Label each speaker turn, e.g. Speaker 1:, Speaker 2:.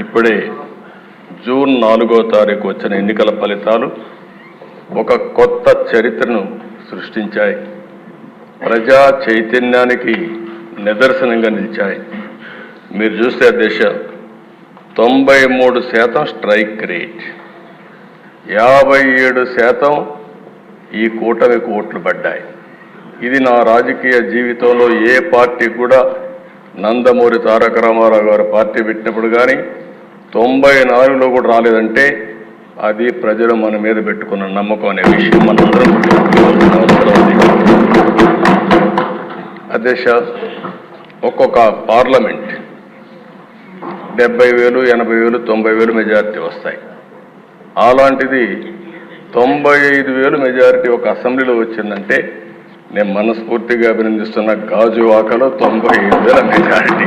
Speaker 1: ఇప్పుడే జూన్ 4వ తారీఖు వచ్చిన ఎన్నికల ఫలితాలు ఒక కొత్త చరిత్రను సృష్టించాయి. ప్రజా చైతన్యానికి నిదర్శనంగా నిలిచాయి. మీరు చూస్తే దేశ 93% స్ట్రైక్ రేట్, 57% ఈ కూటమికి ఓట్లు పడ్డాయి. ఇది నా రాజకీయ జీవితంలో ఏ పార్టీ కూడా, నందమూరి తారక రామారావు గారు పార్టీ పెట్టినప్పుడు కానీ 94లో కూడా రాలేదంటే అది ప్రజలు మన మీద పెట్టుకున్న నమ్మకం అనే విషయం మనందరం గుర్తుంచుకోవాల్సిన అవసరం ఉంది. అధ్యక్ష, ఒక్కొక్క పార్లమెంట్ 70,000, 80,000, 90,000 మెజారిటీ వస్తాయి. అలాంటిది 95,000 మెజారిటీ ఒక అసెంబ్లీలో వచ్చిందంటే నేను మనస్ఫూర్తిగా అభినందిస్తున్న గాజువాకలో 95,000 మెజారిటీ.